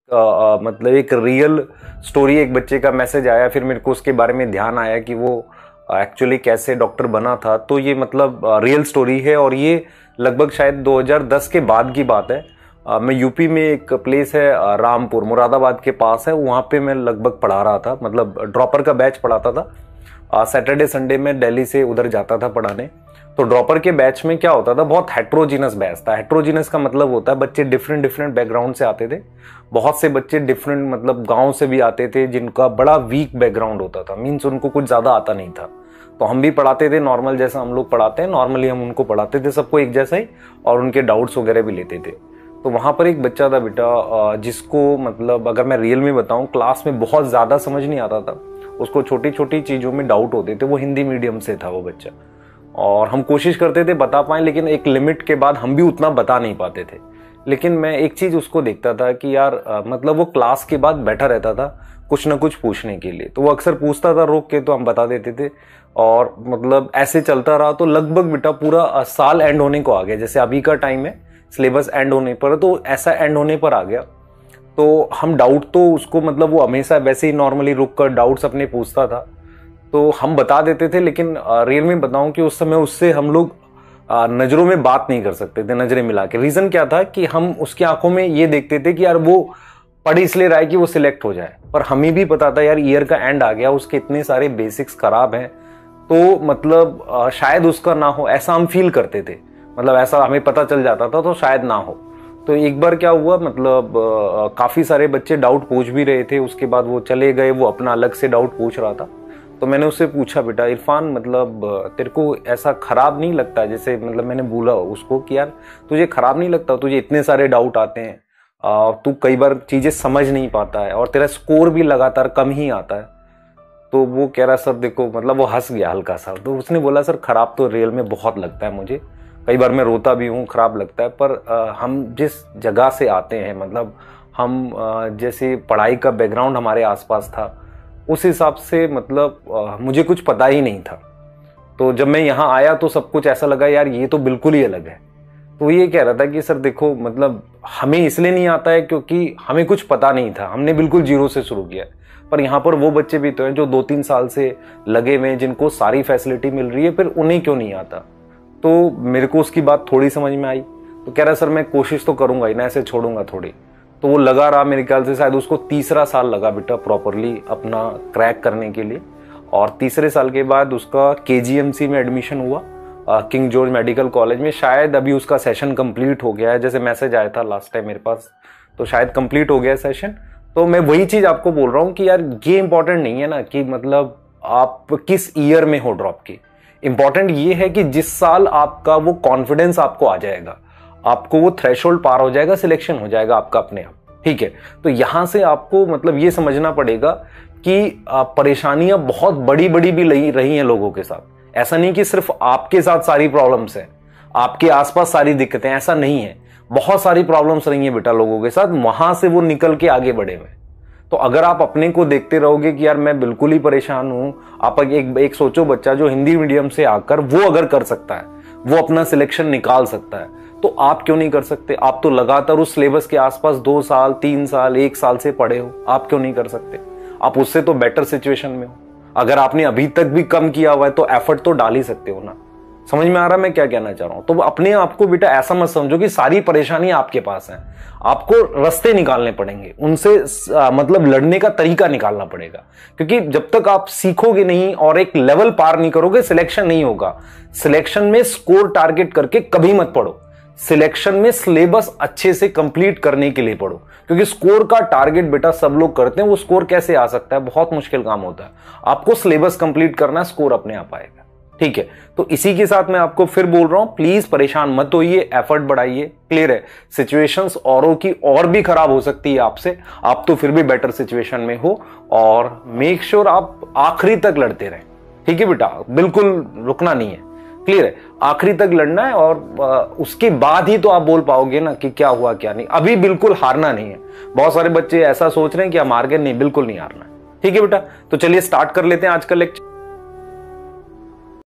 मतलब एक real story, एक बच्चे का मैसेज आया, फिर मेरे को उसके बारे में ध्यान आया कि वो एक्चुअली कैसे डॉक्टर बना था। तो ये मतलब रियल स्टोरी है और ये लगभग शायद 2010 के बाद की बात है। मैं यूपी में एक प्लेस है रामपुर, मुरादाबाद के पास है, वहाँ पे मैं लगभग पढ़ा रहा था, मतलब ड्रॉपर का बैच पढ़ाता था। सैटरडे संडे में दिल्ली से उधर जाता था पढ़ाने। तो ड्रॉपर के बैच में क्या होता था, बहुत हेट्रोजीनस बैच था। हेट्रोजीनस का मतलब होता है बच्चे डिफरेंट डिफरेंट बैकग्राउंड से आते थे। बहुत से बच्चे डिफरेंट मतलब गांव से भी आते थे जिनका बड़ा वीक बैकग्राउंड होता था, मीन्स उनको कुछ ज्यादा आता नहीं था। तो हम भी पढ़ाते थे नॉर्मल, जैसा हम लोग पढ़ाते हैं नॉर्मली हम उनको पढ़ाते थे, सबको एक जैसा ही, और उनके डाउट्स वगैरह भी लेते थे। तो वहां पर एक बच्चा था बेटा जिसको मतलब अगर मैं रियल में बताऊं, क्लास में बहुत ज्यादा समझ नहीं आता था, उसको छोटी छोटी चीजों में डाउट होते थे। वो हिंदी मीडियम से था वो बच्चा, और हम कोशिश करते थे बता पाएं, लेकिन एक लिमिट के बाद हम भी उतना बता नहीं पाते थे। लेकिन मैं एक चीज उसको देखता था कि यार मतलब वो क्लास के बाद बैठा रहता था कुछ ना कुछ पूछने के लिए। तो वो अक्सर पूछता था रोक के, तो हम बता देते थे, और मतलब ऐसे चलता रहा। तो लगभग बेटा पूरा साल एंड होने को आ गया, जैसे अभी का टाइम है सिलेबस एंड होने पर, तो ऐसा एंड होने पर आ गया। तो हम डाउट तो उसको मतलब वो हमेशा वैसे ही नॉर्मली रुक कर डाउट्स अपने पूछता था, तो हम बता देते थे। लेकिन रियल में बताऊं कि उस समय उससे हम लोग नजरों में बात नहीं कर सकते थे, नजरें मिला के। रीजन क्या था कि हम उसकी आंखों में ये देखते थे कि यार वो पढ़ इसलिए रहा है कि वो सिलेक्ट हो जाए, पर हमें भी पता था यार ईयर का एंड आ गया, उसके इतने सारे बेसिक्स खराब हैं, तो मतलब शायद उसका ना हो, ऐसा हम फील करते थे। मतलब ऐसा हमें पता चल जाता था तो शायद ना हो। तो एक बार क्या हुआ, मतलब काफी सारे बच्चे डाउट पूछ भी रहे थे, उसके बाद वो चले गए, वो अपना अलग से डाउट पूछ रहा था। तो मैंने उससे पूछा, बेटा इरफान मतलब तेरे को ऐसा खराब नहीं लगता, जैसे मतलब मैंने बोला उसको कि यार तुझे खराब नहीं लगता, तुझे इतने सारे डाउट आते हैं, तू कई बार चीजें समझ नहीं पाता है और तेरा स्कोर भी लगातार कम ही आता है। तो वो कह रहा सर देखो, मतलब वो हंस गया हल्का सा। तो उसने बोला सर खराब तो रियल में बहुत लगता है मुझे, कई बार मैं रोता भी हूँ, खराब लगता है, पर हम जिस जगह से आते हैं, मतलब हम जैसे पढ़ाई का बैकग्राउंड हमारे आसपास था, उस हिसाब से मतलब मुझे कुछ पता ही नहीं था। तो जब मैं यहाँ आया तो सब कुछ ऐसा लगा यार ये तो बिल्कुल ही अलग है। तो ये कह रहा था कि सर देखो मतलब हमें इसलिए नहीं आता है क्योंकि हमें कुछ पता नहीं था, हमने बिल्कुल जीरो से शुरू किया। पर यहाँ पर वो बच्चे भी तो हैं जो 2-3 साल से लगे हुए हैं, जिनको सारी फैसिलिटी मिल रही है, फिर उन्हें क्यों नहीं आता। तो मेरे को उसकी बात थोड़ी समझ में आई। तो कह रहा सर मैं कोशिश तो करूंगा ही ना, ऐसे छोड़ूंगा थोड़ी। तो वो लगा रहा, मेरे ख्याल से शायद उसको तीसरा साल लगा बेटा प्रॉपरली अपना क्रैक करने के लिए। और तीसरे साल के बाद उसका KGMC में एडमिशन हुआ, किंग जॉर्ज मेडिकल कॉलेज में। शायद अभी उसका सेशन कंप्लीट हो गया है, जैसे मैसेज आया था लास्ट टाइम मेरे पास, तो शायद कंप्लीट हो गया सेशन। तो मैं वही चीज आपको बोल रहा हूँ कि यार ये इंपॉर्टेंट नहीं है ना कि मतलब आप किस ईयर में हो ड्रॉप की, इंपॉर्टेंट ये है कि जिस साल आपका वो कॉन्फिडेंस आपको आ जाएगा, आपको वो थ्रेशोल्ड पार हो जाएगा, सिलेक्शन हो जाएगा आपका अपने आप, ठीक है। तो यहां से आपको मतलब ये समझना पड़ेगा कि परेशानियां बहुत बड़ी बड़ी भी रही हैं लोगों के साथ। ऐसा नहीं कि सिर्फ आपके साथ सारी प्रॉब्लम्स हैं, आपके आसपास सारी दिक्कतें, ऐसा नहीं है। बहुत सारी प्रॉब्लम्स रही हैं बेटा लोगों के साथ, वहां से वो निकल के आगे बढ़े हुए। तो अगर आप अपने को देखते रहोगे कि यार मैं बिल्कुल ही परेशान हूं, आप एक सोचो बच्चा जो हिंदी मीडियम से आकर वो अगर कर सकता है, वो अपना सिलेक्शन निकाल सकता है, तो आप क्यों नहीं कर सकते। आप तो लगातार उस सिलेबस के आसपास 2 साल 3 साल 1 साल से पढ़े हो, आप क्यों नहीं कर सकते। आप उससे तो बेटर सिचुएशन में हो। अगर आपने अभी तक भी कम किया हुआ है तो एफर्ट तो डाल ही सकते हो ना। समझ में आ रहा मैं क्या कहना चाह रहा हूं। तो अपने आप को बेटा ऐसा मत समझो कि सारी परेशानी आपके पास है, आपको रास्ते निकालने पड़ेंगे, उनसे मतलब लड़ने का तरीका निकालना पड़ेगा। क्योंकि जब तक आप सीखोगे नहीं और एक लेवल पार नहीं करोगे, सिलेक्शन नहीं होगा। सिलेक्शन में स्कोर टारगेट करके कभी मत पढ़ो, सिलेक्शन में सिलेबस अच्छे से कंप्लीट करने के लिए पढ़ो। क्योंकि स्कोर का टारगेट बेटा सब लोग करते हैं, वो स्कोर कैसे आ सकता है, बहुत मुश्किल काम होता है। आपको सिलेबस कंप्लीट करना है, स्कोर अपने आप आएगा, ठीक है। तो इसी के साथ मैं आपको फिर बोल रहा हूं, प्लीज परेशान मत होइए, एफर्ट बढ़ाइए। क्लियर है, सिचुएशंस औरों की और भी खराब हो सकती है आपसे, आप तो फिर भी बेटर सिचुएशन में हो। और मेक श्योर आप आखिरी तक लड़ते रहें, ठीक है बेटा, बिल्कुल रुकना नहीं है। क्लियर है, आखिरी तक लड़ना है, और उसके बाद ही तो आप बोल पाओगे ना कि क्या हुआ क्या नहीं। अभी बिल्कुल हारना नहीं है। बहुत सारे बच्चे ऐसा सोच रहे हैं कि हम हार गए, नहीं, बिल्कुल नहीं हारना है, ठीक है बेटा। तो चलिए स्टार्ट कर लेते हैं आज का लेक्चर।